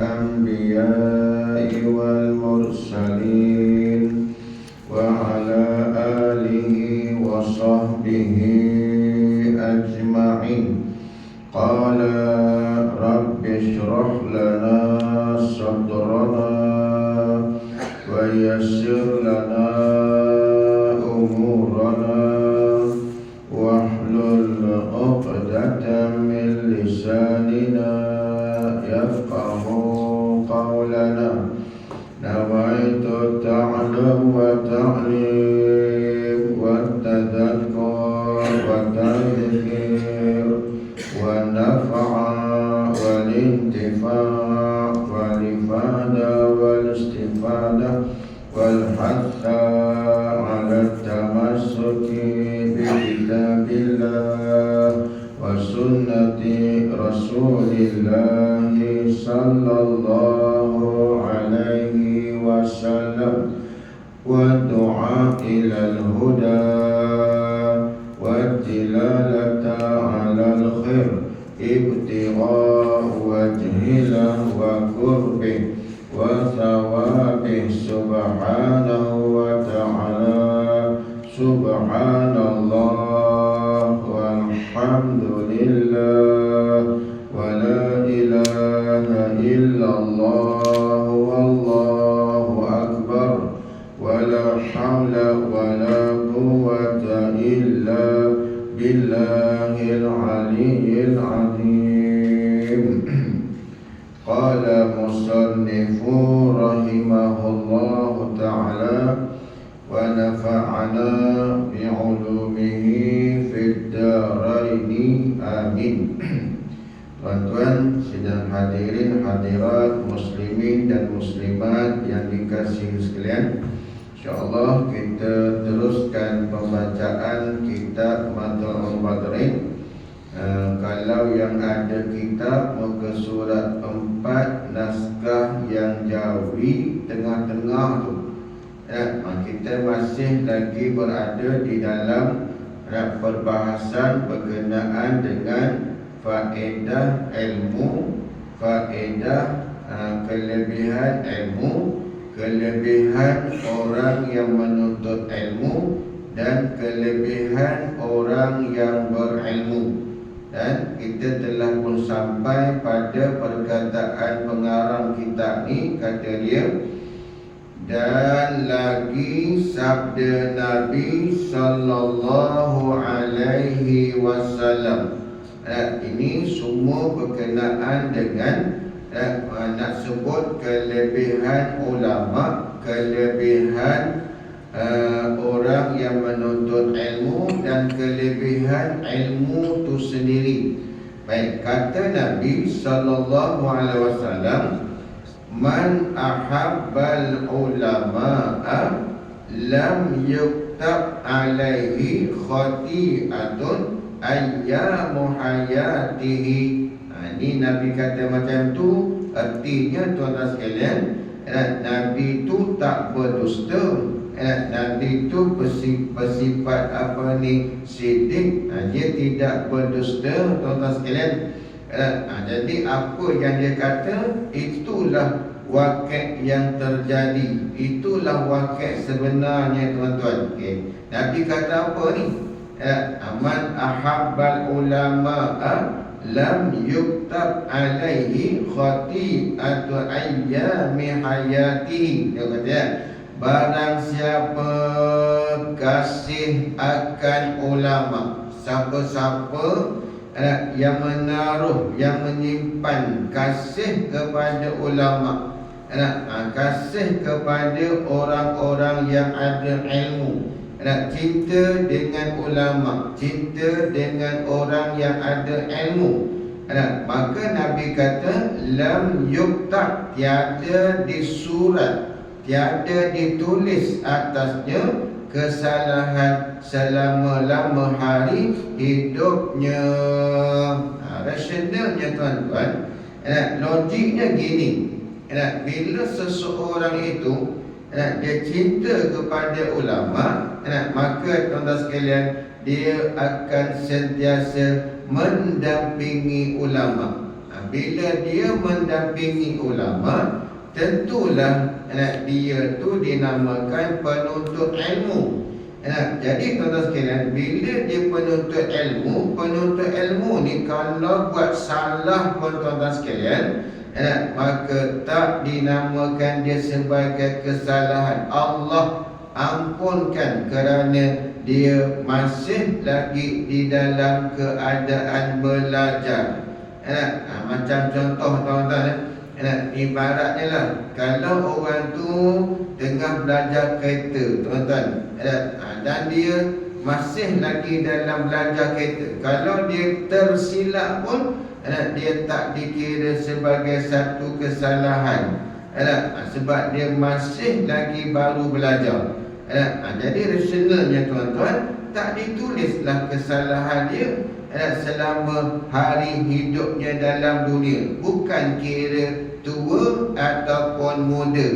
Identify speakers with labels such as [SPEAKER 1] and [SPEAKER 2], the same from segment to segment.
[SPEAKER 1] الأنبياء والمرسلين وعلى آله وصحبه أجمعين. قال رب اشرح لنا صدرنا ويسر لنا أمورنا واحلل عقدة من لساننا يفقه قولنا. نويت التعلم والتعليم والتذكر والتذكير والنفع والانتفاع والإفادة والاستفادة والحث على التمسك بكتاب الله وسنة رسول الله صلى الله عليه وسلم والدعاء إلى الهدى والدلالة على الخير ابتغاء وجهه وقربه وثوابه سبحانه وتعالى. سبحان الله والحمد لله ولا إله إلا الله والله أكبر ولا حول ولا قوة إلا بالله العلي العظيم. قال مصنف رحمه الله تعالى ونفعنا بعلومه في الدارين آمين. Tuan-tuan, sidang hadirin hadirat, muslimin dan muslimat yang dikasihi sekalian, InsyaAllah kita teruskan pembacaan kitab Matla'ul Badrin. Kalau yang ada kitab muka surat 4 naskah yang jawi tengah-tengah tu, kita masih lagi berada di dalam perbahasan berkenaan dengan faedah ilmu, faedah kelebihan ilmu, kelebihan orang yang menuntut ilmu dan kelebihan orang yang berilmu. Dan kita telah pun sampai pada perkataan pengarang kitab ni, kata dia, dan lagi sabda Nabi sallallahu alaihi wasallam. Ini semua berkenaan dengan nak sebut kelebihan ulama, kelebihan orang yang menuntut ilmu dan kelebihan ilmu itu sendiri. Baik, kata Nabi sallallahu alaihi wasallam, man ahabbal ulama'a lam yuktab alaihi khati'atun ayyamu hayatihi. Ini Nabi kata macam tu, artinya tuan-tuan sekalian, Nabi tu tak berdusta, Nabi tu bersifat sidik, dia tidak berdusta, tuan-tuan sekalian. Jadi apa yang dia kata, itulah wakil yang terjadi, itulah wakil sebenarnya, tuan-tuan. Nabi kata apa ni? Man ahabbal ulama'a lam yuktab alaihi khati'atu ayyami hayatihi. Dia kata, barang siapa kasih akan ulama, siapa-siapa yang menaruh, yang menyimpan kasih kepada ulama, kasih kepada orang-orang yang ada ilmu, cinta dengan ulama, cinta dengan orang yang ada ilmu, maka Nabi kata lam yuktab, tiada disurat, tiada ditulis atasnya kesalahan selama-lama hari hidupnya. Rasionalnya, tuan-tuan, logiknya gini, bila seseorang itu dia cinta kepada ulama, maka tuan-tuan sekalian, dia akan sentiasa mendampingi ulama. Bila dia mendampingi ulama, tentulah dia tu dinamakan penuntut ilmu. Jadi tuan-tuan sekalian, bila dia penuntut ilmu ni kalau buat salah pun tuan-tuan sekalian, maka tak dinamakan dia sebagai kesalahan. Allah ampunkan kerana dia masih lagi di dalam keadaan belajar. Macam contoh tuan-tuan, ibaratnya lah, kalau orang tu tengah belajar kereta tuan-tuan, dan dia masih lagi dalam belajar kereta, kalau dia tersilap pun dia tak dikira sebagai satu kesalahan, sebab dia masih lagi baru belajar. Jadi rasionalnya tuan-tuan, tak ditulislah kesalahan dia selama hari hidupnya dalam dunia, bukan kira tua ataupun muda.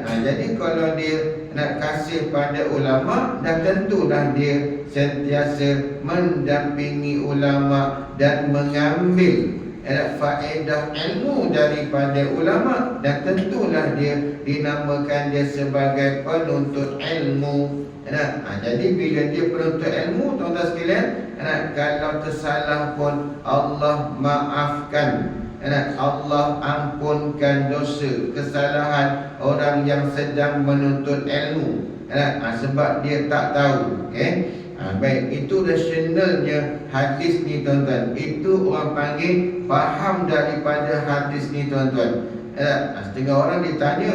[SPEAKER 1] Jadi kalau dia nak kasih pada ulama, dah tentulah dia sentiasa mendampingi ulama dan mengambil faedah ilmu daripada ulama, dan tentulah dia dinamakan dia sebagai penuntut ilmu. Jadi bila dia penuntut ilmu tuan-tuan sekalian, kalau tersalah pun Allah maafkan, Allah ampunkan dosa kesalahan orang yang sedang menuntut ilmu, sebab dia tak tahu. Baik, itu rasionalnya hadis ni tuan-tuan. Itu orang panggil faham daripada hadis ni tuan-tuan. Setengah orang ditanya,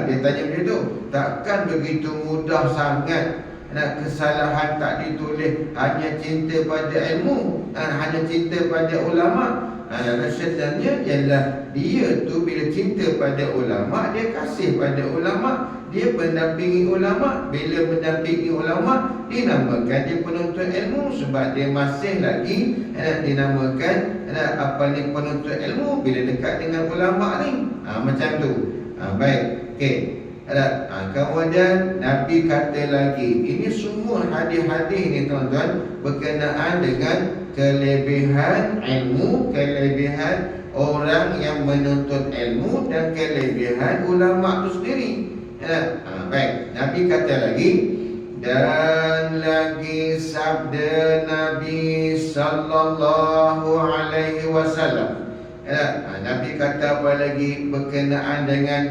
[SPEAKER 1] dia tanya macam tu, takkan begitu mudah sangat kesalahan tak ditulis, hanya cinta pada ilmu, hanya cinta pada ulama. Rasionalnya ialah dia tu bila cinta pada ulama, dia kasih pada ulama, dia mendampingi ulama. Bila mendampingi ulama, dinamakan dia penuntut ilmu, sebab dia masih lagi dinamakan penuntut ilmu bila dekat dengan ulama ni. Macam tu. Baik. Okey. Kemudian Nabi kata lagi, ini semua hadis-hadis ni tuan-tuan berkenaan dengan kelebihan ilmu, kelebihan orang yang menuntut ilmu, dan kelebihan ulama itu sendiri. Baik, Nabi kata lagi, dan lagi sabda Nabi sallallahu alaihi wasallam. Nabi kata apa lagi berkenaan dengan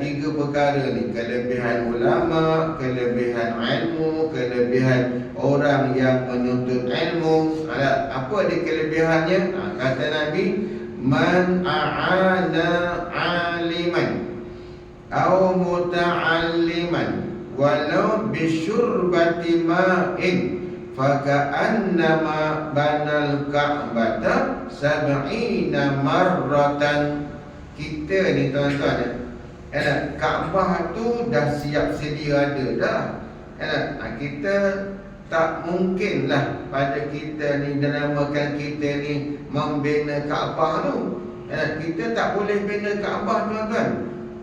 [SPEAKER 1] tiga perkara ni: kelebihan ulama, kelebihan ilmu, kelebihan orang yang menuntut ilmu. Apa dia kelebihannya? Kata Nabi, man a'ana aliman au muta'alliman walau bisyurbati ma'in faka'annama banal ka'bata sab'ina marratan. Kita ni tuan-tuan, Kaabah tu dah siap sedia ada dah. Kita tak mungkinlah pada kita ni, dinamakan kita ni membina Kaabah tu. Kita tak boleh bina Kaabah tuan-tuan,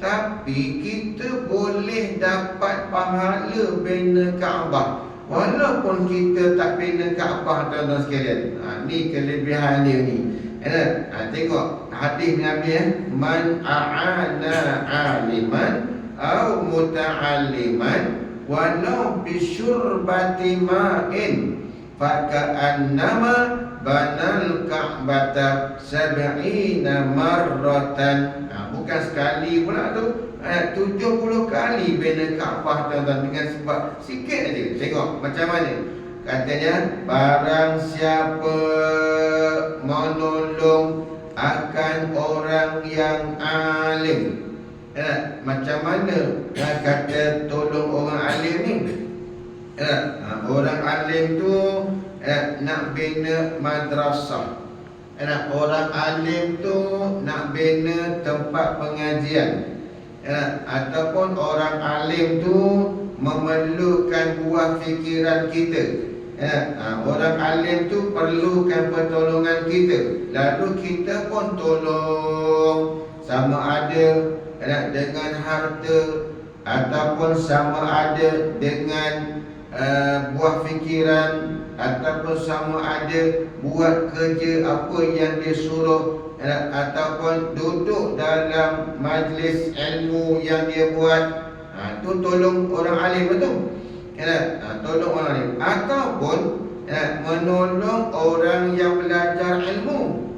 [SPEAKER 1] tapi kita boleh dapat pahala bina Kaabah walaupun kita tak bina Kaabah tuan-tuan sekalian. Ni kelebihan dia ni. Tengok hadis Nabi, man a'ana aliman au muta'alliman walau bisyurbati ma'in faka'annama banal ka'bata sab'ina marratan. Bukan sekali pula tu, 70 kali bina Kaabah tuan-tuan, dengan sebab sikit aja. Tengok macam mana. Katanya, barang siapa menolong akan orang yang alim. Macam mana kata tolong orang alim ni? Orang alim tu nak bina madrasah. Orang alim tu nak bina tempat pengajian. Ataupun orang alim tu memerlukan buah fikiran kita. Orang alim tu perlukan pertolongan kita, lalu kita pun tolong, sama ada dengan harta ataupun sama ada dengan buah fikiran, ataupun sama ada buat kerja apa yang dia suruh ataupun duduk dalam majlis ilmu yang dia buat, tu tolong orang alim betul. Tolong orang alim, ataupun menolong orang yang belajar ilmu.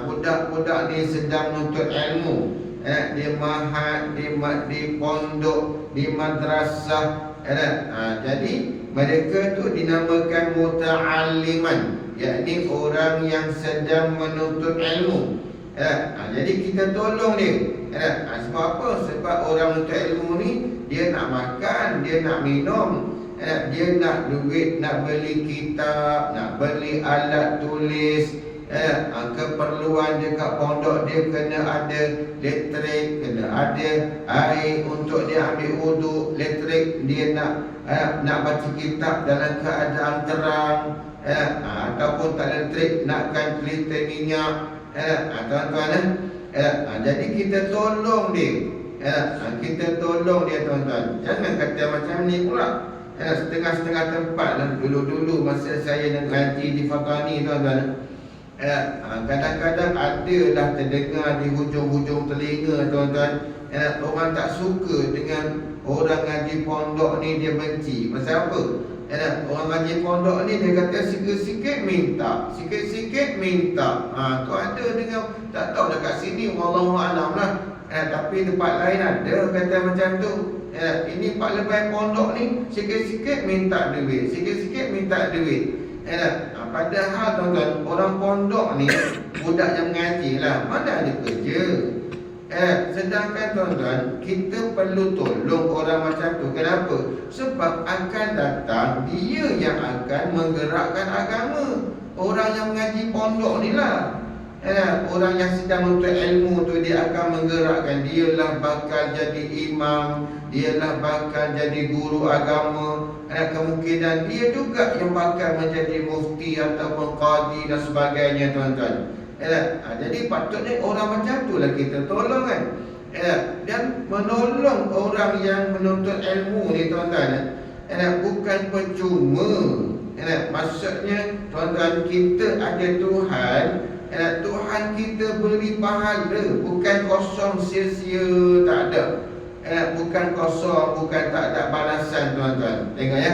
[SPEAKER 1] Budak-budak ni sedang menuntut ilmu, di mahad, di pondok, di madrasah. Jadi mereka tu dinamakan muta'alliman, yakni orang yang sedang menuntut ilmu. Jadi kita tolong dia. Sebab apa? Sebab orang menuntut ilmu ni, dia nak makan, dia nak minum, dia nak duit, nak beli kitab, nak beli alat tulis. Keperluan dia kat pondok, dia kena ada elektrik, kena ada air untuk dia ambil wuduk, elektrik, dia nak baca kitab dalam keadaan terang, ataupun tak elektrik, nakkan pelita minyak. Tuan-tuan, jadi kita tolong dia. Kita tolong dia, tuan-tuan. Jangan kata macam ni pula. Setengah-setengah tempat lah. Dulu-dulu masa saya nak ngaji di Fatani, tuan-tuan, kadang-kadang adalah terdengar di hujung-hujung telinga, tuan-tuan, orang tak suka dengan orang ngaji pondok ni, dia benci. Pasal apa? Orang ngaji pondok ni dia kata sikit-sikit minta, sikit-sikit minta. Tu ada dengan, tak tahu dekat sini wallahu alam lah. Tapi tempat lain ada kata macam tu. Ini Pak Lebai pondok ni sikit-sikit minta duit, sikit-sikit minta duit. Padahal, tuan-tuan, orang pondok ni budak yang mengaji lah, mana ada kerja. Sedangkan, tuan-tuan, kita perlu tolong orang macam tu. Kenapa? Sebab akan datang dia yang akan menggerakkan agama. Orang yang mengaji pondok ni lah, orang yang sedang menuntut ilmu tu, dia akan menggerakkan. Dialah bakal jadi imam, dialah bakal jadi guru agama. Kemungkinan dia juga yang bakal menjadi mufti ataupun qadi dan sebagainya, tuan-tuan. Jadi patutnya orang macam tu lah kita tolong, kan. Dan menolong orang yang menuntut ilmu ni, tuan-tuan, bukan percuma. Maksudnya, tuan-tuan, kita ada Tuhan. Tuhan kita beri pahala, bukan kosong sia-sia, tak ada. Bukan kosong, bukan tak ada balasan, tuan-tuan. Tengok ya.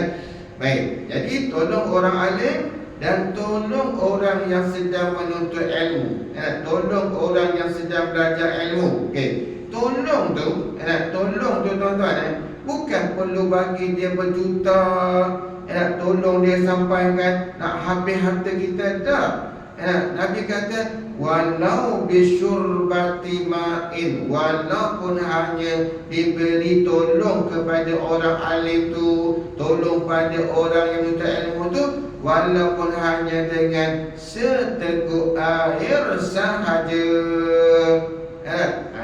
[SPEAKER 1] Baik, jadi tolong orang alim dan tolong orang yang sedang menuntut ilmu. Tolong orang yang sedang belajar ilmu. Okey. Tolong tu, tuan-tuan, bukan perlu bagi dia berjuta. Tolong dia sampaikan nak habis harta kita, tak. Nabi kata walau bisyurbati ma'in, walaupun hanya diberi tolong kepada orang alim tu, tolong pada orang yang minta ilmu tu, walaupun hanya dengan seteguk air sahaja.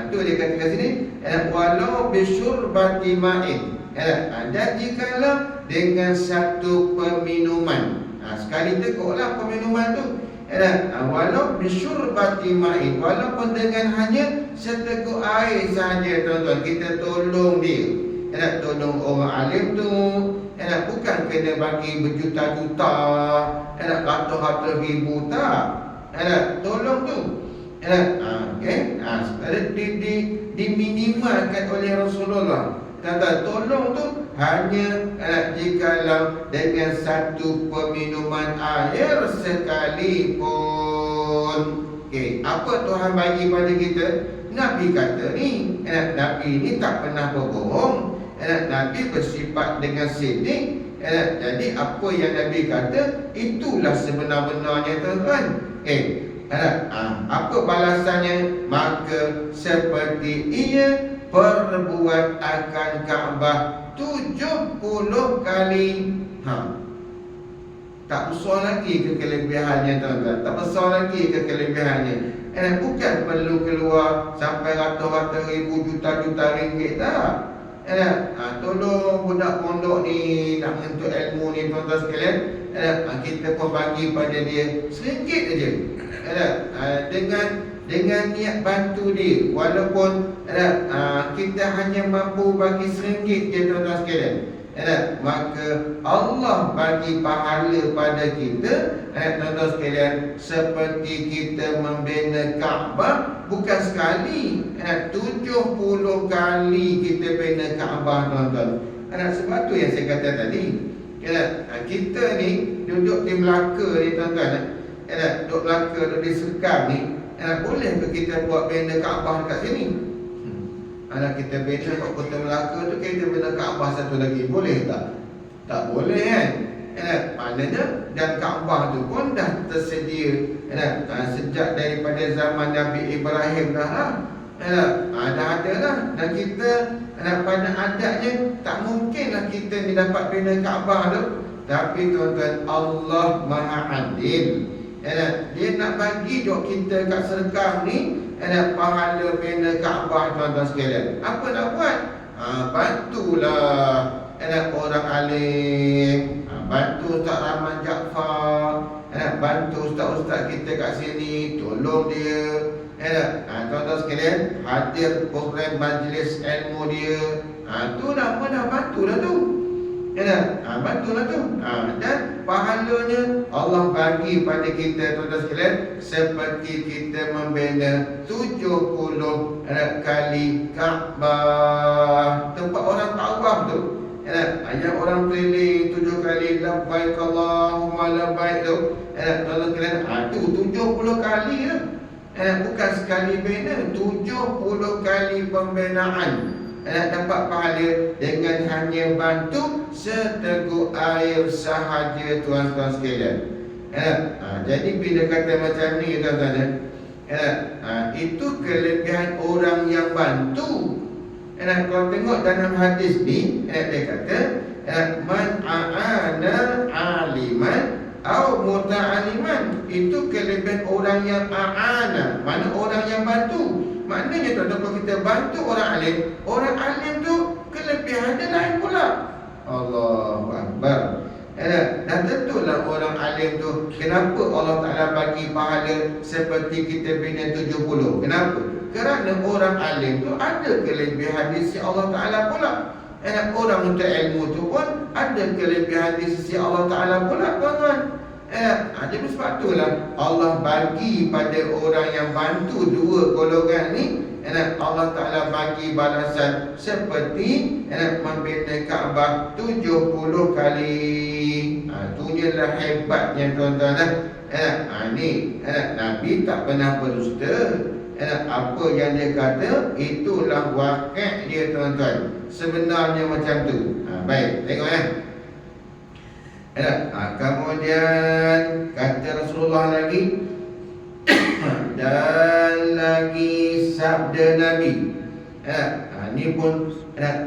[SPEAKER 1] Itu dia kata kat sini, walau bisyurbati ma'in. Dan jikalau dengan satu peminuman, sekali teguklah peminuman tu. Walau bisyurbati ma'in, walaupun dengan hanya seteguk air saja, tuan-tuan, kita tolong dia. Tolong orang alim tu, bukan kena bagi berjuta-juta, ratus-ratus ribu, tak. Tolong tu, okay? Diminimalkan oleh Rasulullah. Tuan-tuan, tolong tu hanya jikalau dengan satu peminuman air sekalipun. Okay, apa Tuhan bagi pada kita? Nabi kata ni, Nabi ni tak pernah berbohong. Nabi bersifat dengan sidik. Jadi apa yang Nabi kata, itulah sebenar-benarnya, tuan-tuan. Apa balasannya? Maka seperti ia perbuat akan Kaabah 70 kali. Tak besar lagi ke kelebihannya, tuan-tuan. Tak besar lagi ke kelebihannya. Bukan perlu keluar sampai ratus-ratus ribu, juta-juta ringgit, tak. Tolong budak pondok ni nak menuntut ilmu ni, tuan-tuan sekalian. Kita pun bagi pada dia RM1 aja. Dengan niat bantu dia, walaupun kita hanya mampu bagi RM1 je, tuan-tuan sekalian. maka Allah bagi pahala pada kita, tuan-tuan sekalian, seperti kita membina Kaabah. Bukan sekali, 70 kali kita bina Kaabah, tuan-tuan. Sebab tu yang saya kata tadi, kita ni duduk di Melaka ni, tuan-tuan, duduk Melaka, duduk di Serkam ni, boleh ke kita buat bina Kaabah dekat sini? Anak kita bina kat Kota Melaka tu, kita bina Kaabah satu lagi, boleh tak? Tak boleh kan? Maknanya dan Kaabah tu pun dah tersedia sejak daripada zaman Nabi Ibrahim dah lah. Dah ada lah. Dan kita pada adatnya tak mungkinlah kita ni dapat bina Kaabah tu. Tapi tuan-tuan, Allah Maha Adil. Dia nak bagi duk kita kat Serkam ni pahala bina Kaabah, tuan-tuan sekalian. Apa nak buat? Bantulah orang alim, bantu Ustaz Rahman Jaafar, bantu ustaz-ustaz kita kat sini, tolong dia. Tuan-tuan sekalian, hadir program majlis ilmu dia. Tu nama dah bantulah tu. Bantulah tu. Dan pahalanya Allah bagi pada kita, tuan-tuan sekalian, seperti kita membina 70 kali Kaabah. Tempat orang tawaf tu, yang orang keliling 7 kali labbaik Allahumma labbaik tu, tuan-tuan sekalian, tu 70 kali ya. Bukan sekali bina, 70 kali pembinaan. Dapat pahala dengan hanya bantu seteguk air sahaja, tuan-tuan sekalian. Jadi bila kata macam ni, tuan-tuan, itu kelebihan orang yang bantu. Kalau tengok dalam hadis ni, dia kata man a'ana aliman au muta'aliman. Itu kelebihan orang yang a'ana, mana orang yang bantu. Maknanya tuan-tuan, kalau kita bantu orang alim tu kelebihannya lain pula. Allahu Akbar. Dan tentulah orang alim tu, kenapa Allah Ta'ala bagi pahala seperti kita bina 70? Kenapa? Kerana orang alim tu ada kelebihan di sisi Allah Ta'ala pula. Orang untuk ilmu tu pun ada kelebihan di sisi Allah Ta'ala pula, tuan-tuan. Jadi sebab itulah Allah bagi pada orang yang bantu dua golongan ni, Allah Ta'ala bagi balasan seperti membina Kaabah 70 kali. Itulah hebatnya, tuan-tuan. Ni Nabi tak pernah berdusta. Apa yang dia kata, itulah wakil dia, tuan-tuan. Sebenarnya macam tu. Baik, tengok kemudian kata Rasulullah lagi dan lagi sabda Nabi. Ni pun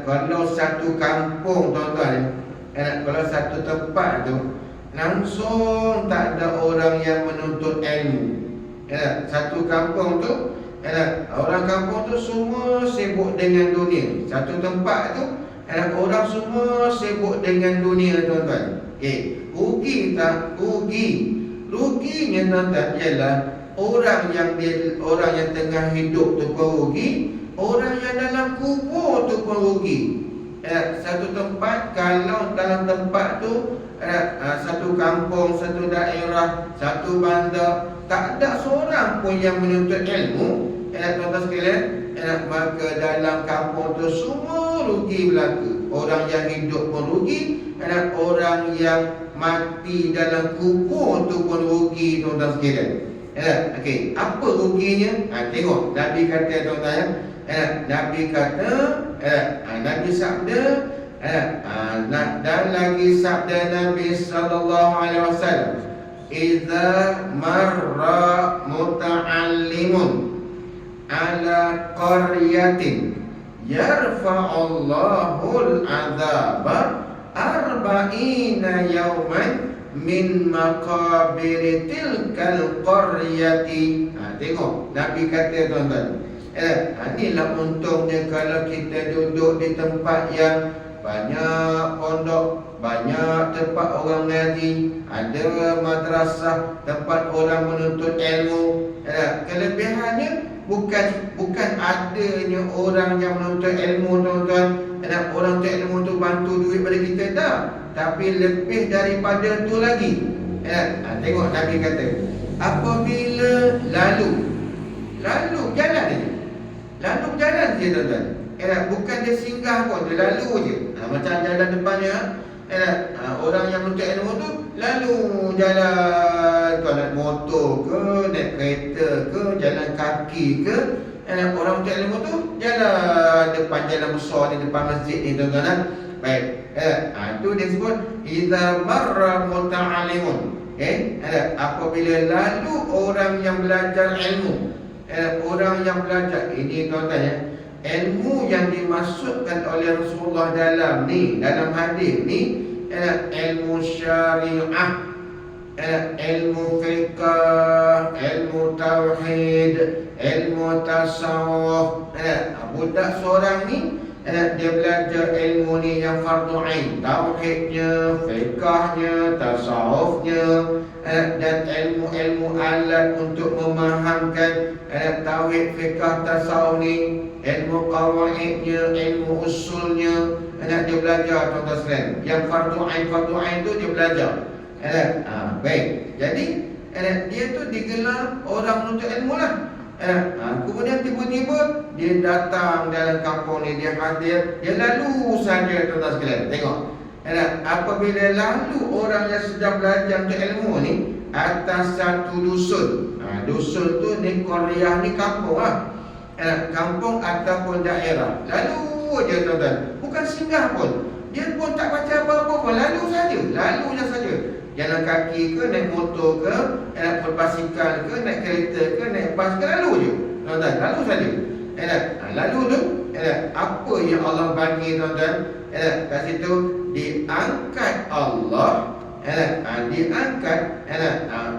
[SPEAKER 1] kalau satu kampung, tuan-tuan, kalau satu tempat tu langsung tak ada orang yang menuntut ilmu. Satu kampung tu, orang kampung tu semua sibuk dengan dunia. Satu tempat tu, orang semua sibuk dengan dunia, tuan-tuan. Rugi tak? Ruginya, tuan-tuan, ialah orang yang tengah hidup tu pun rugi, orang yang dalam kubur tu pun rugi. Satu tempat, kalau dalam tempat tu satu kampung, satu daerah, satu bandar, tak ada seorang pun yang menuntut ilmu, tuan-tuan sekalian, maka dalam kampung tu semua rugi belaka. Orang yang hidup pun rugi, orang yang mati dalam kubur tu pun rugi, tuan-tuan sekalian. Apa ruginya? Tengok Nabi kata, tuan-tuan, Nabi kata, Nabi sabda, dan lagi sabda Nabi sallallahu alaihi wasallam, idza marra muta'allimun ala qaryatin yarfa'ullahul azaba arba'ina yawman min maqabir tilkal qaryati. Tengok Nabi kata, tuan-tuan, inilah untungnya kalau kita duduk di tempat yang banyak pondok, banyak tempat orang ngaji, ada madrasah, tempat orang menuntut ilmu. Kelebihannya bukan adanya orang yang menuntut ilmu, tuan-tuan, orang tu ilmu tu bantu duit pada kita tak, tapi lebih daripada tu lagi. Tengok Nabi kata, apabila lalu jalan je. Lalu jalan je tuan-tuan. Bukan dia singgah pun, dia lalu je. Macam jalan depannya, orang yang menuntut ilmu tu lalu jalan, kau naik motor ke, naik kereta ke, jalan kaki ke. Orang menuntut ilmu tu jalan depan jalan besar di depan masjid ni tuan-tuan. Baik. Itu dia sebut idza marra muta'allimun. Apabila lalu orang yang belajar ilmu, orang yang belajar ini tuan-tuan ilmu yang dimaksudkan oleh Rasulullah dalam hadis ni ilmu syariah, ilmu fiqh, ilmu tauhid, ilmu tasawuf. Budak seorang ni dia belajar ilmu ni yang fardu ain, tauhidnya, fiqhnya, tasawufnya, dan ilmu-ilmu alat untuk memahamkan tauhid, fiqh, tasawuf ni, ilmu qawaidnya, ilmu usulnya, dia belajar tuan-tuan sekalian. Yang fardu ain tu dia belajar. Baik. Jadi dia tu digelar orang menuntut ilmu lah. Kemudian tiba-tiba dia datang dalam kampung ni, dia hadir, dia lalu saja tuan-tuan sekalian. Tengok. Apabila lalu orang yang sedang belajar untuk ilmu ni atas satu dusun. Dusun tu ni Korea ni kampung lah. Kampung ataupun daerah. Lalu je tuan-tuan. Bukan singgah pun. Dia pun tak baca apa-apa pun. Lalu saja. Jalan kaki ke, naik motor ke, naik berbasikal ke, naik kereta ke, naik bas ke, lalu je tuan-tuan. Lalu saja. Lalu tu apa yang Allah bagi tuan-tuan? Kat situ diangkat Allah,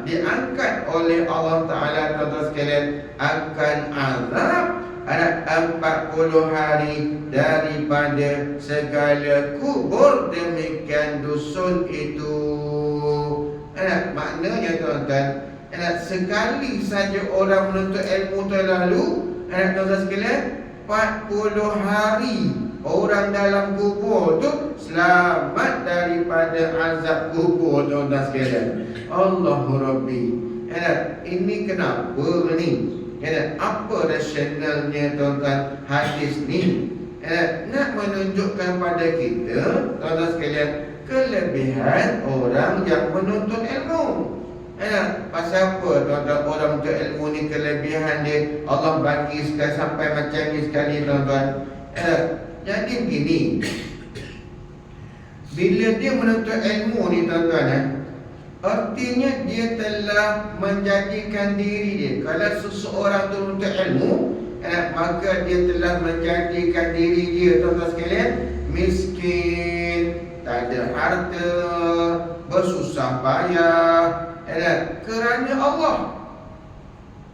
[SPEAKER 1] diangkat oleh Allah Ta'ala tuan-tuan sekalian akan azab 40 hari daripada segala kubur demikian dusun itu. Maknanya tuan-tuan, sekali saja orang menuntut ilmu terlalu, tuan-tuan sekalian, 40 hari orang dalam kubur tu selamat daripada azab kubur tuan-tuan sekalian. Allahu Rabbi. Ini kenapa ni? Apa rasionalnya tuan-tuan hadis ni? Nak menunjukkan pada kita tuan-tuan sekalian kelebihan orang yang menuntut ilmu. Pasal apa tuan-tuan orang menuntut ilmu ni kelebihan dia Allah bagi sekali sampai macam ni sekali tuan-tuan. Jadi begini, bila dia menuntut ilmu ni tuan-tuan, artinya dia telah menjadikan diri dia. Kalau seseorang tu menuntut ilmu, maka dia telah menjadikan diri dia tuan-tuan sekalian miskin, tak ada harta, bersusah payah, kerana Allah.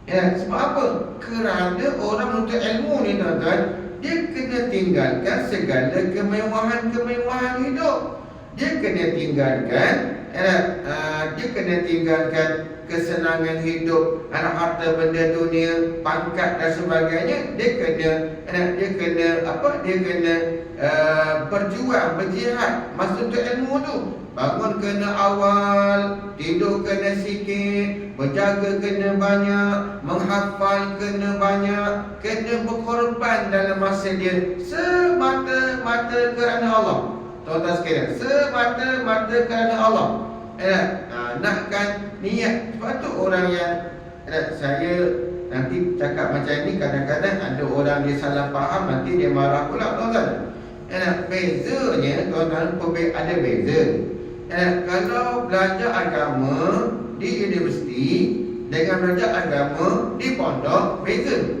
[SPEAKER 1] Sebab apa? Kerana orang menuntut ilmu ni tuan-tuan, dia kena tinggalkan segala kemewahan-kemewahan hidup. Dia kena tinggalkan kesenangan hidup, harta benda dunia, pangkat dan sebagainya. Dia kena berjuang, berjihad masa untuk ilmu tu. Bangun kena awal, tidur kena sikit, berjaga kena banyak, menghafal kena banyak, kena berkorban dalam masa dia semata-mata kerana Allah. Tuan-tuan sekalian, semata-mata kerana Allah. Nakkan niat. Sebab tu orang yang saya nanti cakap macam ni, kadang-kadang ada orang dia salah faham, nanti dia marah pula tuan-tuan. Bezanya tuan-tuan, ada beza. Kalau belajar agama di universiti dengan belajar agama di pondok, beza.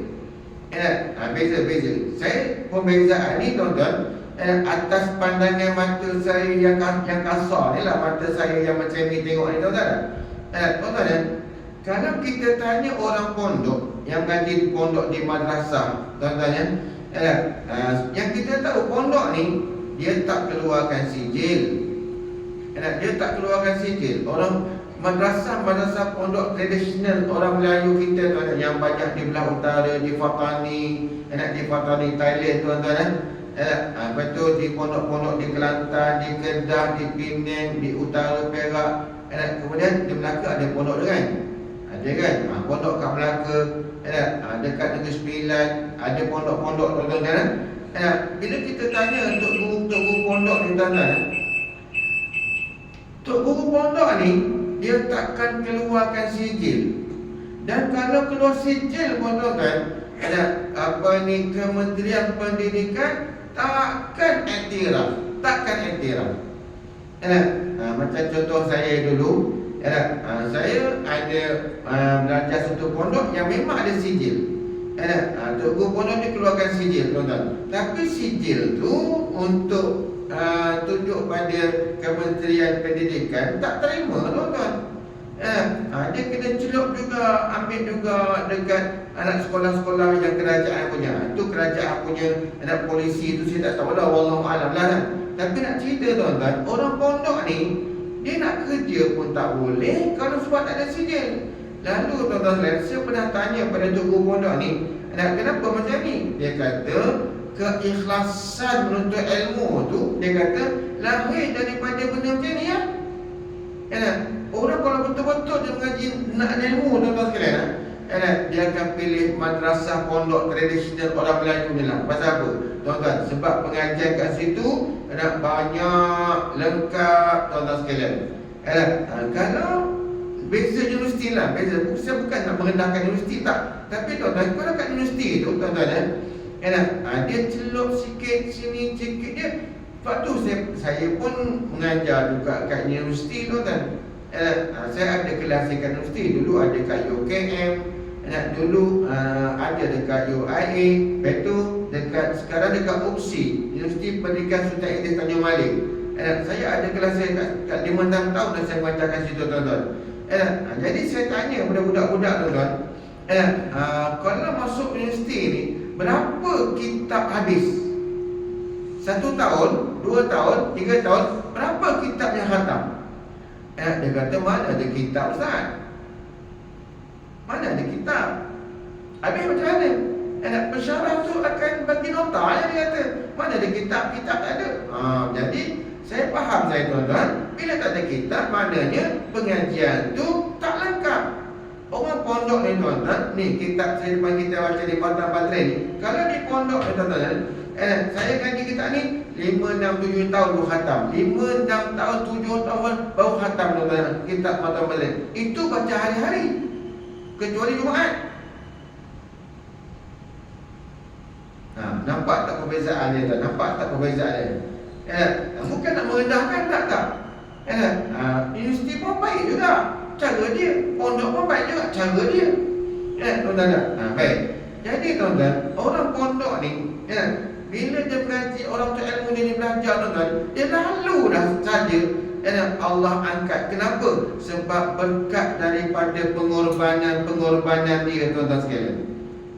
[SPEAKER 1] Beza. Saya perbezaan ni tuan-tuan, atas pandangan mata saya yang kasar ni lah, mata saya yang macam ni tengok ni tuan-tuan. Tuan-tuan, kalau kita tanya orang pondok yang ngaji di pondok di madrasah tuan-tuan, yang kita tahu pondok ni dia tak keluarkan sijil. Orang madrasah pondok tradisional orang Melayu kita tuan-tuan, yang banyak di belah utara, di Fatani, di Fatani Thailand tuan-tuan, Lepas tu di pondok-pondok di Kelantan, di Kedah, di Penang, di Utara Perak. Kemudian di Melaka ada pondok dia kan? Ada kan? Pondok kat Melaka, dekat Negeri Sembilan, ada pondok-pondok tuan-tuan. Bila kita tanya untuk guru pondok ni tuan-tuan, untuk guru pondok ni dia takkan keluarkan sijil. Dan kalau keluar sijil pun tuan-tuan, Kementerian Pendidikan takkan iktiraf. Macam contoh saya dulu, saya ada belajar satu pondok yang memang ada sijil. Untuk guru pondok ni keluarkan sijil tuan-tuan. Tapi sijil tu untuk tunjuk pada Kementerian Pendidikan tak terima tuan-tuan. Dia kena celup juga, ambil juga dekat anak sekolah-sekolah yang kerajaan punya. Itu kerajaan punya, anak polisi tu saya tak tahu lah, wallahualam lah kan. Tapi nak cerita tuan-tuan, orang pondok ni dia nak kerja pun tak boleh kalau sebab tak ada sijil. Lalu tuan-tuan sekalian, saya pernah tanya pada guru pondok ni, kenapa macam ni? Dia kata keikhlasan menuntut ilmu tu, dia kata lahir daripada benda macam ni ya. Orang kalau betul-betul dia mengaji nak ilmu tuan-tuan sekalian, dia akan pilih madrasah pondok tradisional orang Melayu ni lah. Pasal apa? Tuan-tuan, sebab pengajian kat situ banyak, lengkap tuan-tuan sekalian. Kalau beza universiti lah, saya bukan nak merendahkan universiti tak. Tapi tuan-tuan, kalau kat universiti tu tuan-tuan, dia celup sikit sini sikit dia. Sebab tu saya pun mengajar juga kat universiti tuan-tuan. Saya ada kelas dekat universiti. Dulu ada kat UKM, dulu ada dekat UIA, lepas tu sekarang dekat UPSI, Universiti Pendidikan Sultan Idris Tanjung Malik. Saya ada kelas saya kat 5-6 tahun dah saya mengajarkan situ tuan-tuan. Jadi saya tanya kepada budak-budak tuan-tuan, kalau masuk universiti ni berapa kitab habis? 1 tahun, 2 tahun, 3 tahun, berapa kitab yang khatam? Dia kata, mana ada kitab Ustaz? Mana ada kitab? Habis macam mana? Pensyarah tu akan bagi nota ya, dia kata. Mana ada kitab? Kitab tak ada. Jadi saya faham saya tuan-tuan, bila tak ada kitab, maknanya pengajian tu tak lengkap. Orang pondok ni tuan-tuan, ni kitab saya depan kita baca di Batang Badri ni. Kalau di pondok ni tuan-tuan, saya ngaji kitab ni 5, 6, 7 tahun baru khatam. 5, 6 tahun, 7 tahun baru khatam tuan-tuan, kitab Batang Badri. Itu baca hari-hari, kecuali Jumaat. Nampak tak perbezaan dia tuan? Nampak tak perbezaan dia? Bukan nak merendahkan tak. Universiti pun baik juga cara dia, pondok pun baik juga cara dia. Tuan-tuan, baik. Jadi tuan-tuan, orang pondok ni, bila dia mengaji orang tu ilmu dia belajar tuan-tuan, dia lalu dah saja Allah angkat. Kenapa? Sebab berkat daripada pengorbanan dia tuan-tuan sekalian.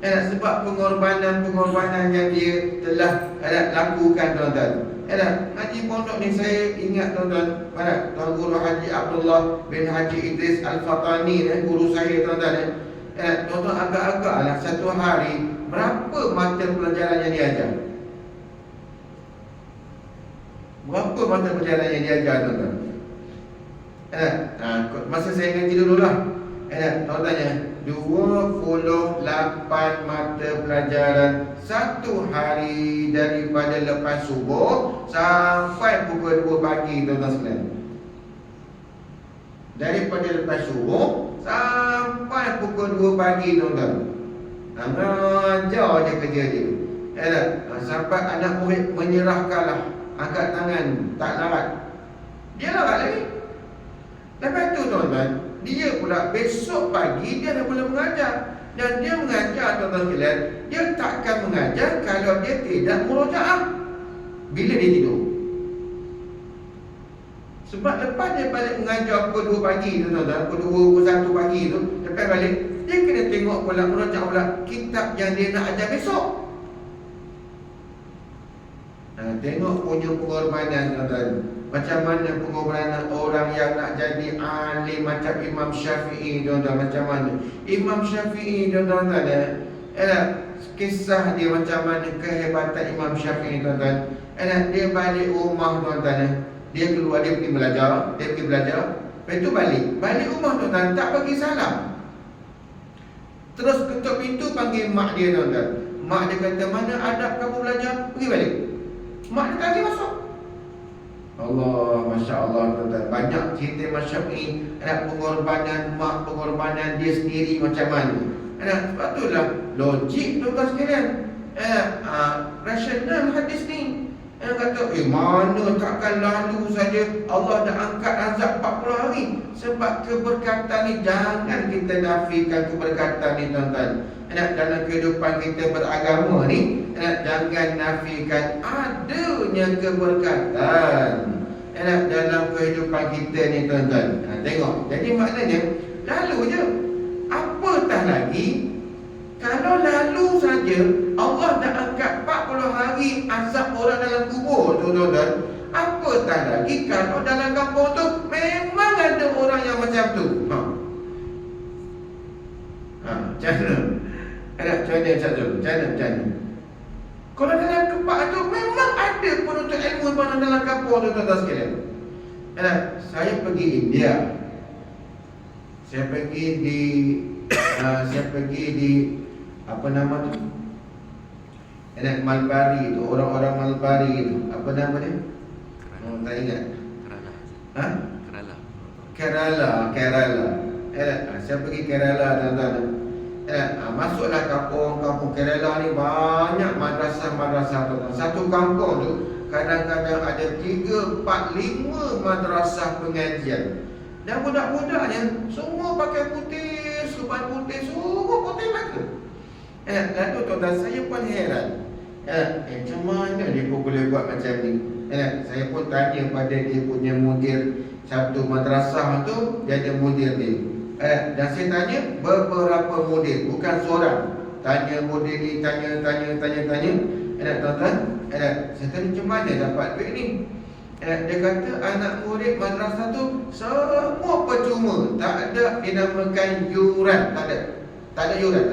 [SPEAKER 1] Sebab pengorbanan yang dia telah lakukan tuan-tuan. Haji pondok ni saya ingat tuan-tuan, Tuan Guru Haji Abdullah bin Haji Idris Al-Fatani, guru saya tuan-tuan. Tuan-tuan agak-agak lah satu hari berapa mata pelajaran yang dia ajar? Berapa mata pelajaran yang dia ajar tuan-tuan? Masa saya ngaji dulu lah, tuan-tuan, 28 mata pelajaran satu hari, daripada lepas subuh sampai pukul 2 pagi tuan-tuan sekalian. Daripada lepas subuh sampai pukul 2 pagi tuan-tuan. Ngajar je kerja dia. Sampai anak murid menyerahkanlah, angkat tangan, tak larat. Dia larat lagi. Lepas tu tuan-tuan, dia pula besok pagi dia dah mula mengajar. Dan dia mengajar tuan-tuan sekalian, dia takkan mengajar kalau dia tidak murojaah bila dia tidur. Sebab lepas dia balik mengajar pukul 2 pagi tu tuan-tuan, pukul 2, pukul 1 pagi tu, lepas balik, dia kena tengok pula, murojaah pula kitab yang dia nak ajar besok. Tengok punya pengorbanan tuan-tuan. Macam mana pengorbanan orang yang nak jadi alim macam Imam Syafi'i tuan-tuan. Macam mana Imam Syafi'i tuan-tuan, kisah dia macam mana kehebatan Imam Syafi'i tuan-tuan. Dia balik rumah tuan-tuan. Dia keluar, dia pergi belajar. Lepas tu balik rumah tuan-tuan, tak bagi salam. Terus ketuk pintu, panggil mak dia tuan-tuan. Mak dia kata, mana adab kamu belajar? Pergi balik. Mak dia tak lagi masuk. Allah, Masya Allah tuan-tuan. Banyak cerita Imam Syafi'i, pengorbanan mak, pengorbanan dia sendiri macam mana. Sebab itulah logik tuan-tuan sekalian. Rasional hadis ni. Kata, mana takkan lalu saja Allah dah angkat azab 40 hari. Sebab keberkatan ni, jangan kita nafikan keberkatan ni tuan-tuan. Dalam kehidupan kita beragama ni, jangan nafikan adanya keberkatan dalam kehidupan kita ni tuan-tuan. Tengok, jadi maknanya lalu je. Apatah lagi kalau lalu saja Allah dah angkat 40 hari azab orang dalam kubur tu tuan-tuan. Apatah lagi kalau dalam kampung tu memang ada orang yang macam tu. Macam mana? Macam mana? Kalau dalam tempat tu memang ada penuntut ilmu dalam kampung tu tuan-tuan sekalian. Saya pergi India. Saya pergi di apa nama tu? Malbari tu, orang-orang Malbari tu. Apa nama dia? Tak ingat. Kerala. Saya pergi Kerala tuan-tuan. Masuklah kampung Kerala ni, banyak madrasah tuan-tuan. Satu kampung tu kadang-kadang ada 3, 4, 5 madrasah pengajian. Dan budak-budaknya semua pakai putih, serban putih, semua putih maka. Lalu tuan-tuan, saya pun heran. Macam mana dia pun boleh buat macam ni? Saya pun tanya pada dia punya mudir satu madrasah tu, dia ada mudir dia. Dan saya tanya beberapa mudir, bukan seorang. Tanya mudir ni, tanya. Tuan-tuan, saya tanya macam mana dapat duit ni? Dia kata anak murid madrasah tu semua percuma, tak ada dinamakan yuran, tak ada yuran.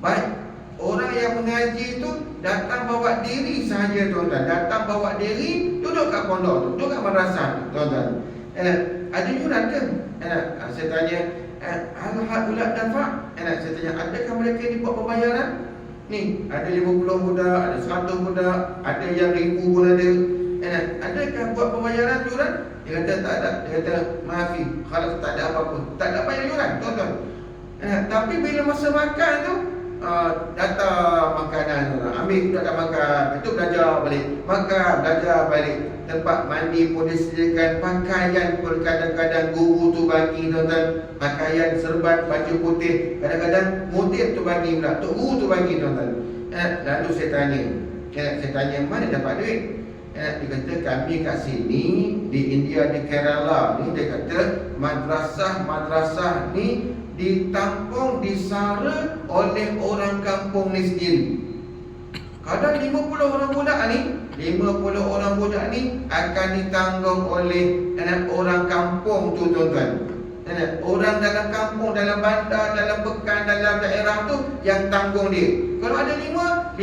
[SPEAKER 1] Baik, orang yang mengaji tu datang bawa diri sahaja tuan-tuan, datang bawa diri, duduk kat pondok tu, duduk kat madrasah tu tuan-tuan. Ada yuran ke? Saya tanya, hal ulat dafa'? Saya tanya, adakah mereka ni buat pembayaran? Ni, ada 50 budak, ada 100 budak, ada yang 1000 pun ada. Adakah buat pembayaran yuran? Dia kata tak ada. Dia kata maafi, kalau tak ada apa-apa, tak ada bayar yuran tuan-tuan. Tapi bila masa makan tu, datang makanan, ambil budak makan, itu belajar balik. Tempat mandi pun disediakan, pakaian pun kadang-kadang guru tu bagi tuan-tuan, pakaian serban baju putih, kadang-kadang mudir tu bagi pula, tok guru tu bagi tuan-tuan. Lalu saya tanya mana dapat duit? Dia kata kami kat sini di India, di Kerala ni, dia kata madrasah ni ditampung, disara oleh orang kampung ni sendiri. Kadang 50 orang budak ni akan ditanggung oleh orang kampung tu tuan-tuan. Orang dalam kampung, dalam bandar, dalam bekan, dalam daerah tu yang tanggung dia. Kalau ada 5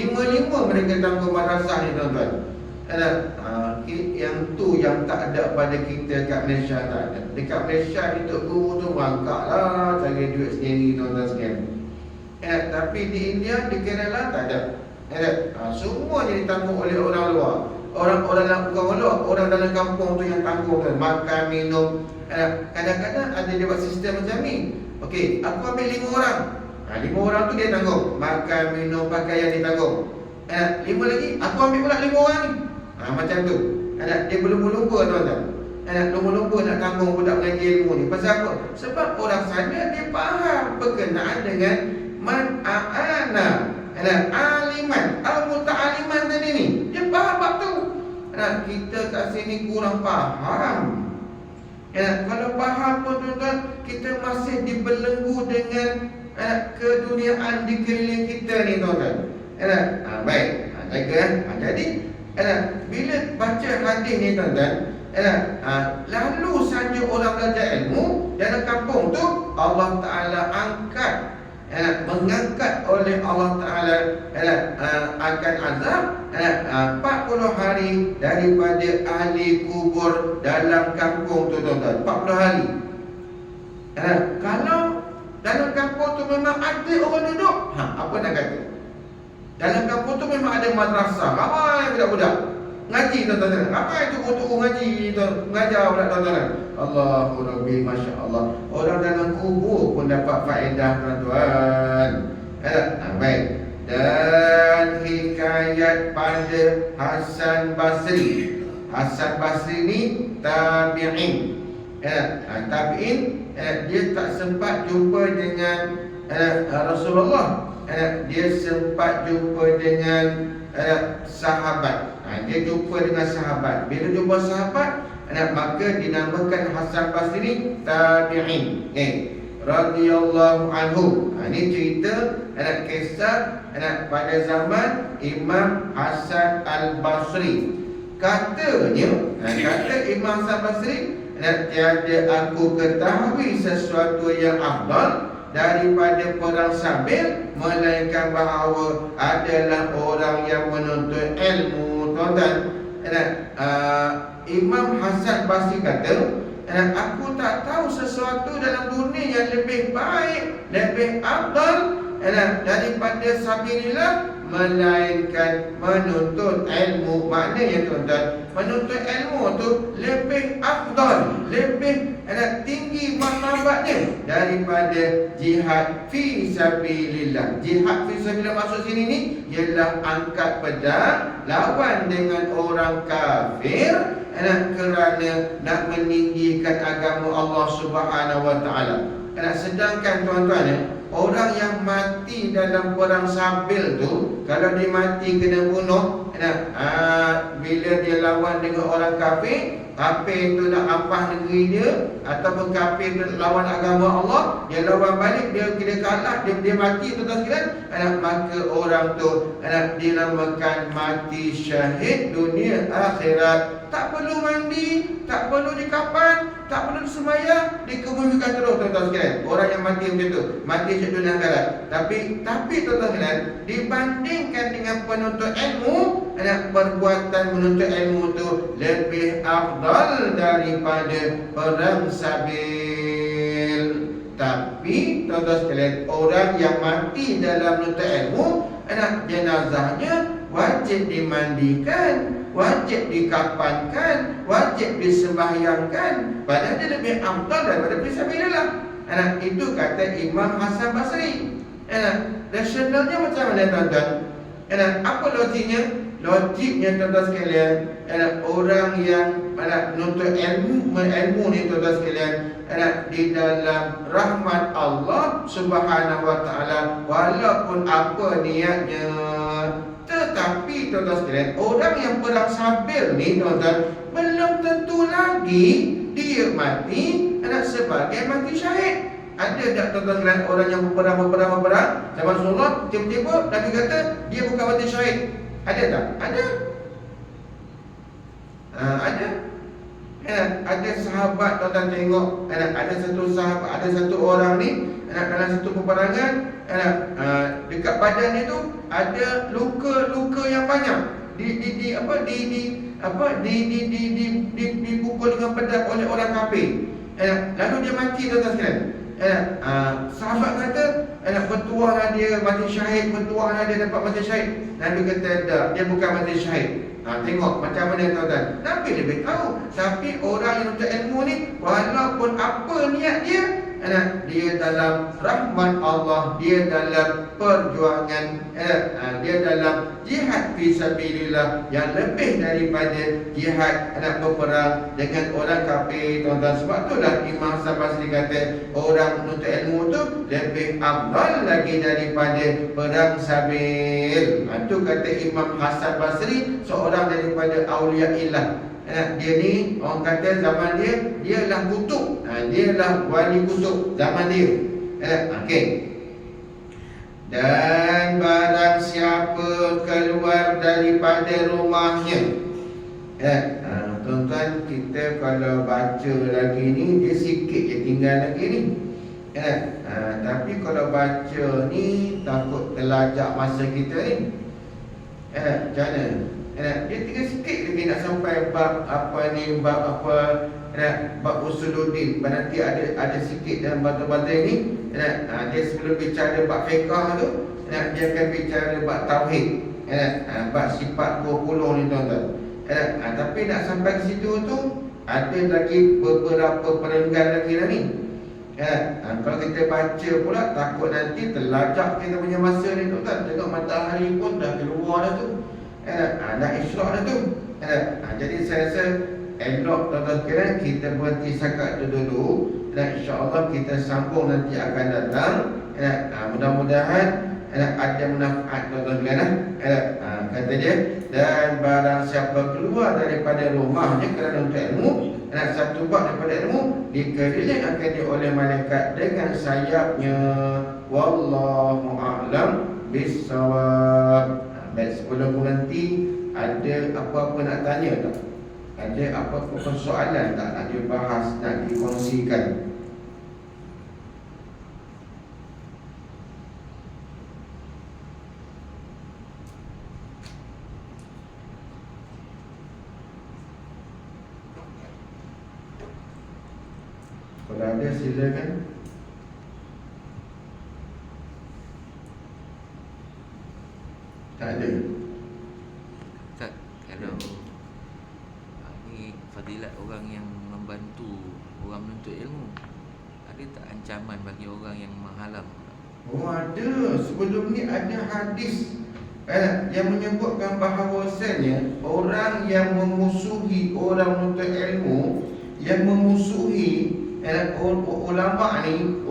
[SPEAKER 1] mereka tanggung madrasah ni tuan-tuan. Yang tu yang tak ada pada kita kat Malaysia, tak ada. Dekat Malaysia ni tok guru tu mangkak lah, cari duit sendiri tuan-tuan sekalian. Tapi di India, di Kerala tak ada. Semuanya ditanggung oleh orang luar. Orang dalam kampung tu yang tanggung kan, makan, minum. Kadang-kadang ada dia buat sistem macam ni. Okey, aku ambil 5 orang. 5 orang tu dia tanggung, makan, minum, pakaian dia tanggung. 5 lagi, aku ambil pula 5 orang ni. Macam tu. Dia berlumba-lumba tuan-tuan. Lumba-lumba nak tanggung budak mengaji ilmu ni. Pasal apa? Sebab orang sana dia faham berkenaan dengan man a'ana, aliman, al-muta'aliman tadi ni. Dia faham bab tu. Kita kat sini kurang faham. Kalau faham pun tuan-tuan, kita masih dibelenggu dengan keduniaan di keliling kita ni tuan-tuan. Baik. Jadi bila baca hadis ni tuan-tuan, lalu saja orang belajar ilmu dalam kampung tu, Allah Ta'ala angkat mengangkat oleh Allah Ta'ala akan azab 40 hari daripada ahli kubur dalam kampung tu tuan-tuan. 40 hari. Kalau dalam kampung tu memang ada orang duduk, apa nak kata? Dalam kampung tu memang ada madrasah, ramai budak-budak ngaji tuan-tuan. Ramai tu ngaji mengajar pula tuan-tuan. Allahu Rabbi, Masya Allah. Orang dalam kubur pun dapat faedah tuan-tuan. Baik. Dan hikayat pada Hasan Basri. Hasan Basri ni tabi'in. Tabi'in, dia tak sempat jumpa dengan Rasulullah. Dia sempat jumpa dengan sahabat. Dia jumpa dengan sahabat. Bila jumpa sahabat, maka dinamakan Hasan Basri ni tabi'in. Radhiyallahu anhu. Ini cerita kisah pada zaman Imam Hasan Al-Basri. Katanya, kata Imam Hasan Basri, tiada aku ketahui sesuatu yang afdal daripada perang Sabil, melainkan bahawa adalah orang yang menuntut ilmu. Tuan-tuan, Imam Hasan Basri kata, aku tak tahu sesuatu dalam dunia yang lebih baik, lebih afdal daripada sabilillah, melainkan menuntut ilmu. Maknanya tuan-tuan, menuntut ilmu tu lebih afdal, lebih tinggi martabatnya daripada jihad fi sabilillah. Jihad fi sabilillah maksud sini ni ialah angkat pedang lawan dengan orang kafir kerana nak meninggikan agama Allah Subhanahu wa taala. Sedangkan tuan-tuan, orang yang mati dalam perang Sabil tu, kalau dia mati kena bunuh, bila dia lawan dengan orang kafir, kafir tu nak ampas negeri dia, ataupun kafir tu lawan agama Allah, dia lawan balik, dia kalah, dia mati tu tak sekalian, maka orang tu dinamakan mati syahid dunia akhirat. Tak perlu mandi, tak perlu dikapan, tak perlu disembahyang, dikebumikan terus tuan-tuan sekalian. Orang yang mati macam tu, mati syahid dunia akhirat. Tapi tuan-tuan sekalian, dibandingkan dengan penuntut ilmu, perbuatan menuntut ilmu tu lebih afdal daripada perang Sabil. Tapi tuan-tuan sekalian, orang yang mati dalam menuntut ilmu, jenazahnya wajib dimandikan, wajib dikapankan, wajib disembahyangkan. Padahal dia lebih afdal daripada fisabilillah. Itu kata Imam Hasan Basri. Rasionalnya macam mana tuan-tuan? Apa logiknya? Logiknya tuan-tuan sekalian, orang yang menuntut ilmu ni tuan-tuan sekalian, di dalam rahmat Allah Subhanahu wa taala, walaupun apa niatnya. Tetapi tuan-tuan sekalian, orang yang perang Sabil ni tuan-tuan, belum tentu lagi dia mati sebagai mati syahid. Ada tak tuan-tuan sekalian orang yang berperang zaman Rasulullah, tiba-tiba Nabi kata dia bukan mati syahid? Ada tak? Ada. Ada. Ada sahabat tuan-tuan tengok, ada satu sahabat, ada satu orang ni dalam satu peperangan, dekat badan dia tu ada luka-luka yang banyak. Dipukul dengan pedang oleh orang kafir. Lalu dia mati tuan-tuan sekalian. Sahabat kata, bertuahlah dia mati syahid, bertuahlah dia dapat mati syahid. Nabi kata tak, dia bukan mati syahid. Tengok macam mana tuan-tuan, Nabi lebih tahu. Tapi orang yang untuk ilmu ni, walaupun apa niat dia, dia dalam rahmat Allah, dia dalam perjuangan, dia dalam jihad fisabilillah yang lebih daripada jihad berperang dengan orang kafir tuan-tuan. Sebab itulah Imam Hasan Basri kata orang menuntut ilmu tu lebih afdal lagi daripada perang Sabil. Itu kata Imam Hasan Basri, seorang daripada auliaillah. Dia ni orang kata zaman dia lah kutub, dia lah wali kutub zaman dia. Okey. Dan barang siapa keluar daripada rumahnya, tuan-tuan, kita kalau baca lagi ni, dia sikit je tinggal lagi ni. Tapi kalau baca ni takut terlajak masa kita ni. Macam mana? Dia tinggal sikit lagi nak sampai bab apa ni, bab apa, bab usuluddin. Nanti ada sikit dalam batal-batal ni. Dia sebelum bicara bab fiqah tu, dia akan bicara bab tauhid. Bab sifat 20 ni tuan-tuan. Tapi nak sampai ke situ tu ada lagi beberapa penenggan lagi dah ni. Kalau kita baca pula takut nanti terlajak kita punya masa ni tuan-tuan. Tengok matahari pun dah keluar dah tu. Dah isyraq dah tu. Jadi saya rasa elok tuan-tuan sekalian kita berhenti setakat itu dulu. Dan insya-Allah kita sambung nanti akan datang. Mudah-mudahan ada manfaat tuan-tuan sekalian. Kata dia, dan barang siapa keluar daripada rumahnya kerana untuk ilmu, satu bab daripada ilmu, dikelilingi akan dia oleh malaikat dengan sayapnya. Wallahu a'lam bissawab. Baik, sebelum berhenti, ada apa-apa nak tanya tak? Ada apa-apa soalan tak nak dibahas, nak dikongsikan? Kalau ada silakan. Tak ada.
[SPEAKER 2] Ustaz, kalau ni fadilat orang yang membantu orang menuntut ilmu, ada tak ancaman bagi orang yang menghalang?
[SPEAKER 1] Oh ada. Sebelum ni ada hadis yang menyebutkan bahawasanya orang yang memusuhi orang menuntut ilmu, yang memusuhi ulama ni,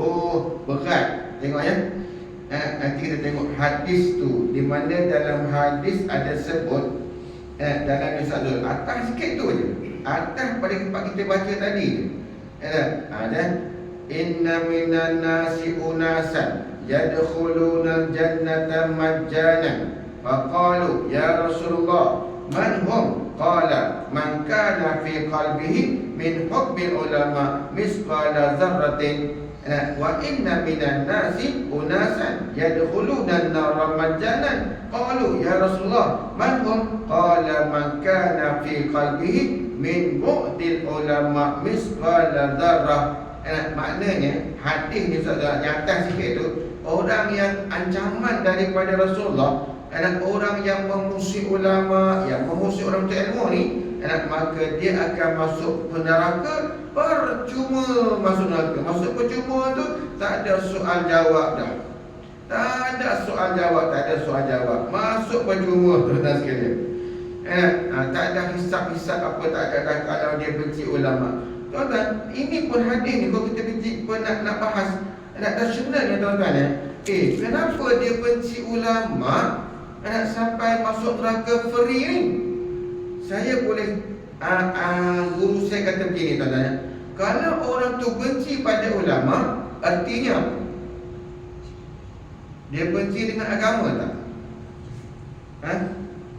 [SPEAKER 1] berat. Tengok ya. Nanti kita tengok hadis tu, di mana dalam hadis ada sebut dalam Risalah atas sikit tu je, atas pada tempat kita baca tadi tu. Ada inna minan nasi unasan yadkhuluna al-jannata majjanan faqalu ya Rasulullah man hum? Qala man kana fi qalbihi min hubbil ulama misqala dzarratin. Wa inna minan nasi unasan yadkhuluna an-nara majjanan qalu ya Rasulullah man hum? Qala man kana fi qalbihi min bu'dil ulama misqala dzarrah. Maknanya hadis ni saudara yang atas sikit tu, orang yang ancaman daripada Rasulullah, orang yang memusuhi ulama, yang memusuhi orang berilmu ni, maka dia akan masuk ke neraka percuma. Masuk neraka, masuk percuma tu tak ada soal jawab dah. Tak ada soal jawab, tak ada soal jawab. Masuk percuma tuan-tuan sekalian. Tak ada hisap-hisap apa, tak ada kalau dia benci ulama. Tuan-tuan, ini pun hadis ni kalau kita benci pun nak bahas, nak rasional ni tuan-tuan. Kenapa dia benci ulama sampai masuk neraka free ni? Saya boleh guru saya kata begini tuan-tuan. Kalau orang tu benci pada ulama, artinya dia benci dengan agama tak?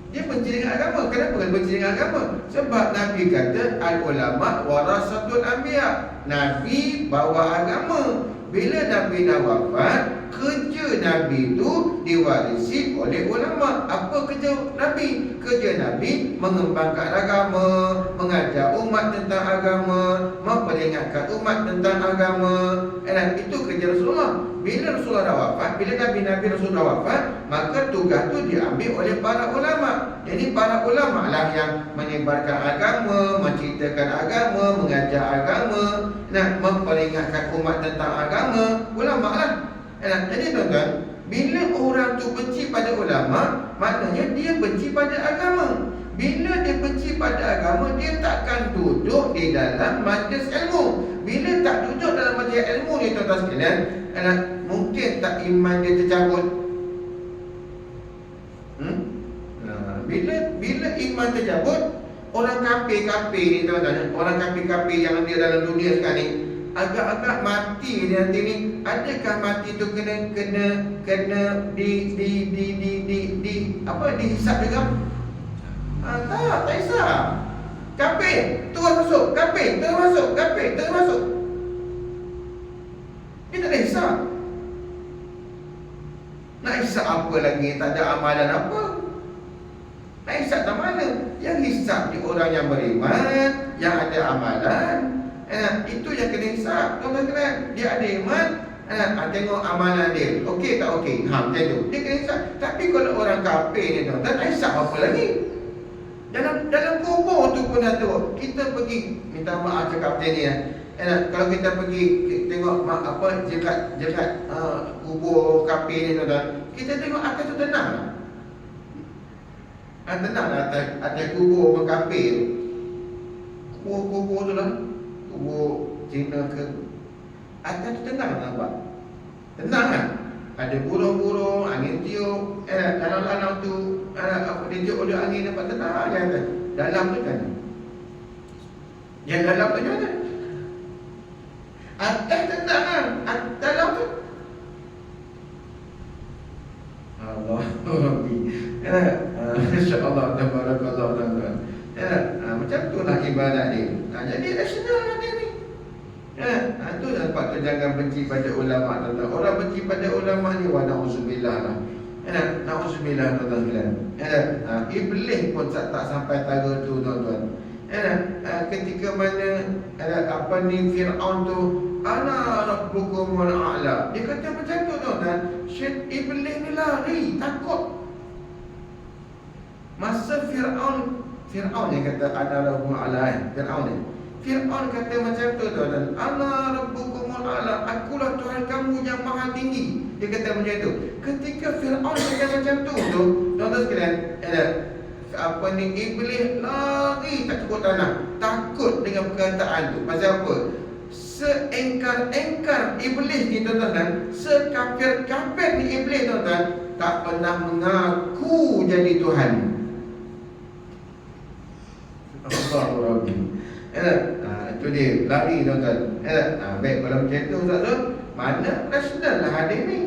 [SPEAKER 1] Dia benci dengan agama. Kenapa dia benci dengan agama? Sebab Nabi kata al-ulama warasatul anbiya. Nabi bawa agama. Bila Nabi dah wafat, kerja Nabi itu diwarisi oleh ulama. Apa kerja Nabi? Kerja Nabi mengembangkan agama, mengajar umat tentang agama, memperingatkan umat tentang agama. Itu kerja Rasulullah. Bila Rasulullah dah wafat, bila Nabi Rasulullah wafat, maka tugas itu diambil oleh para ulama. Jadi para ulama lah yang menyebarkan agama, menceritakan agama, mengajar agama, memperingatkan umat tentang agama. Ulama lah. Jadi tuan-tuan, bila orang tu benci pada ulama, maknanya dia benci pada agama. Bila dia benci pada agama, dia takkan duduk di dalam majlis ilmu. Bila tak duduk dalam majlis ilmu ni tuan-tuan sekalian, mungkin tak iman dia tercabut. Bila iman tercabut, orang kafir-kafir ni tuan-tuan, orang kafir-kafir yang ada dalam dunia sekarang ni, agak-agak mati dia nanti ni. Adakah mati tu kena dihisap juga? Tak hisap. Kafir terus masuk, kafir terus masuk, kafir terus masuk. Dia tak ada hisap. Nak hisap apa lagi? Tak ada amalan apa. Nak hisap tak mana? Yang hisap di orang yang beriman, yang ada amalan. Itu yang kena hisap. Tuan-tuan sekalian, dia ada iman, tengok amalan dia. Okey tak okey? Macam tu. Dia kena hisap. Tapi kalau orang kafir ni tuan-tuan, nak hisap apa lagi? Dalam kubur tu pun ada. Kita pergi, minta maaf cakap macam ni kalau kita pergi tengok jerat kubur kafir ni tuan-tuan, kita tengok atas tu tenang. Tenang atas kubur orang kafir. Kubur tu lah, kubur Cina ke, atas tu tenang nampak. Tenang kan? Ada burung-burung, angin tiup, dalam-dalam tu dia tiup oleh angin, nampak tenang je atas. Dalam tu kan, yang dalam tu mana? Atas tenang kan? Dalam tu Allah InsyaAllah Tabarakallah tuan-tuan. Macam tu lah ibadat dia. Jadi rasional lah dia ni. Itu sebab tu jangan benci pada ulama tuan-tuan. Orang benci pada ulama ni, wa na'udzubillah lah. Na'udzubillah tuan-tuan sekalian. Iblis pun tak sampai tara tu tuan-tuan. Ketika mana Fir'aun tu, ana rabbukumul a'la, dia kata macam tu tuan-tuan. Iblis ni lari, takut. Masa Fir'aun yang kata ana rabbukumul a'la, Fir'aun kata macam tu tuan-tuan, ana rabbukumul a'la, akulah Tuhan kamu yang maha tinggi. Dia kata macam tu. Ketika Fir'aun kata macam tu tuan-tuan sekalian, Iblis lari tak cukup tanah, takut dengan perkataan tu. Pasal apa? Seengkar-engkar Iblis ni tuan-tuan, sekafir-kafir ni Iblis tuan-tuan, tak pernah mengaku jadi Tuhan. Allahu Rabbi. Itu dia, lari tuan-tuan. Baik, kalau macam tu tuan-tuan, mana rasional lah hadis ni.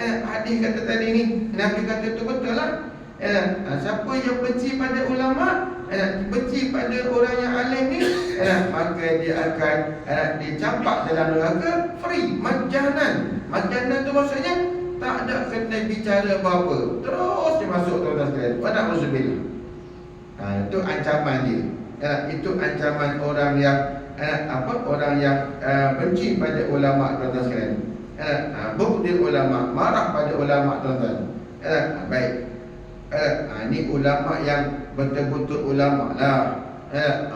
[SPEAKER 1] Hadis kata tadi ni, Nabi kata tu betul lah. Siapa yang benci pada ulama, benci pada orang yang alim ni, maka dia akan dicampak dalam neraka free, majanan. Majanan tu maksudnya tak ada kena bicara apa-apa, terus dia masuk tuan-tuan sekalian. Wa na'udzubillah. Itu ancaman dia. Itu ancaman orang yang orang yang benci pada ulama tuan-tuan sekalian. Bughdil ulama, marah pada ulama tuan-tuan. Baik. Ini ulama yang betul-betul ulama lah.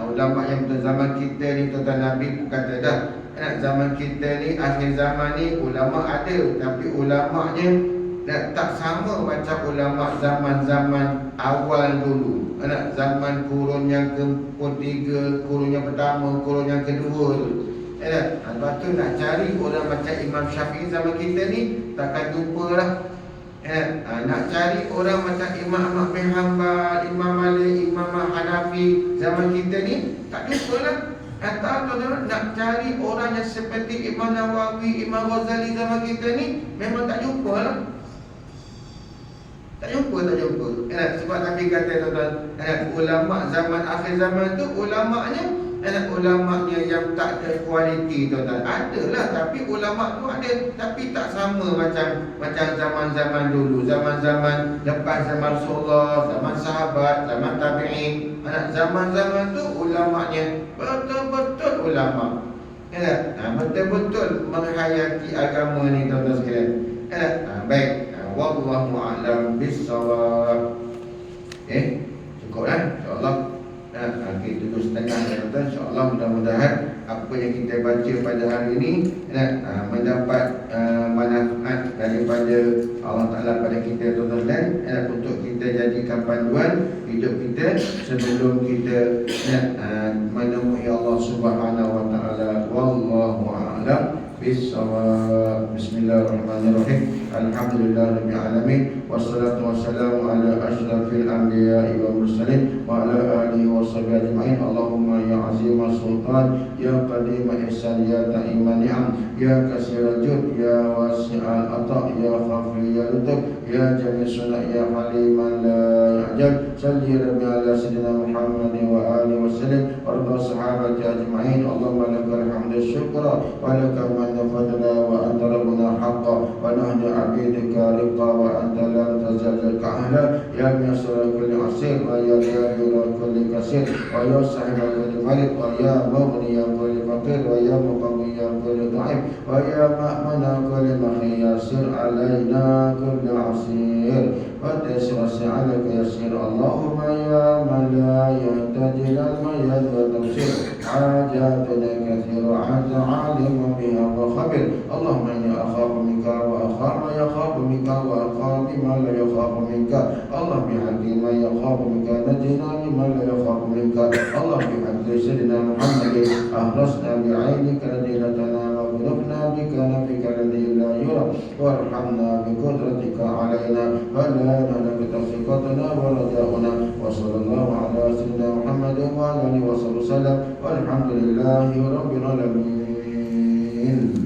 [SPEAKER 1] Ulama yang betul zaman kita ni tuan-tuan, Nabi pun kata dah, zaman kita ni, akhir zaman ni, ulama ada, tapi ulamanya tak sama macam ulama zaman-zaman awal dulu. Zaman kurun yang ke-3, kurun yang pertama, kurun yang kedua tu. Lepas tu nak cari orang macam Imam Syafi'i zaman kita ni, takkan jumpa lah. Nak cari orang macam Imam Ahmad bin Hanbal, Imam Malik, Imam Hanafi zaman kita ni, tak jumpa lah. Atau tuan-tuan nak cari orang yang seperti Imam Nawawi, Imam Ghazali zaman kita ni, memang tak jumpa lah. Tak jumpa. Sebab Nabi kata tuan-tuan, ulama zaman akhir zaman tu, ulamanya yang tak ada kualiti tuan-tuan. Adalah, tapi ulama tu ada, tapi tak sama macam zaman-zaman dulu, zaman-zaman lepas zaman Rasulullah, zaman sahabat, zaman tabi'in. Zaman-zaman tu ulamanya betul-betul ulama. Betul-betul menghayati agama ni tuan-tuan sekalian. Baik, wallahu a'lam bis-shawab. Cukuplah insya-Allah. Kita tutup setengah tuan-tuan. InsyaAllah mudah-mudahan apa yang kita baca pada hari ini mendapat manfaat daripada Allah Ta'ala pada kita tuan-tuan, untuk kita jadikan panduan hidup kita sebelum kita menemui Allah Subhanahu Wa Ta'ala. Wallahu a'lam bis-shawab. Bismillahirrahmanirrahim. Alhamdulillahirabbil alamin. Wassalatu wassalamu ala asyrafil anbiya'i wal mursalin wa ala alihi washabihi ajma'in. Allahumma ya azimah sultan, ya qadimah ihsan, ya ta'iman ni'am, ya kasirul jud, ya wasi'al ata', ya khafi ya lutuf, ya jami' sunnah, ya haliman la ya'jab. Salli rabbi ala sayyidina Muhammadin wa alihi wasallim wa arda sahabati ajma'in. Allahumma lakal hamdu syukra wa lakal علينا فضلا وأنت ربنا حقا ونحن عبيدك رقا وأنت لم تزل لك أهلا يا ميسر كل عسير ويا كابر كل كسير ويا صاحب كل ملك ويا مغني كل فقير ويا مقوي كل ضعيف ويا مأمن كل مخي يسر علينا كل عسير وتيسر عليك يسير اللهم يا من لا يحتاج إلى الميت والتفسير حاجاتنا كثير أنت عالم بها وخبير اللهم إني أخاف منك وأخاف ما يخاف منك وأخاف بما لا يخاف منك اللهم بحق من يخاف منك نجنا ممن لا يخاف منك اللهم بحق سيدنا محمد أهرسنا بعينك ليلتنا وغلبنا بكنفك الذي لا يرى وارحمنا بقدرتك علينا فلا نهلك ثقتنا ورجاؤنا وصلى الله على سيدنا محمد وعلى آله وصحبه وسلم والحمد لله رب العالمين.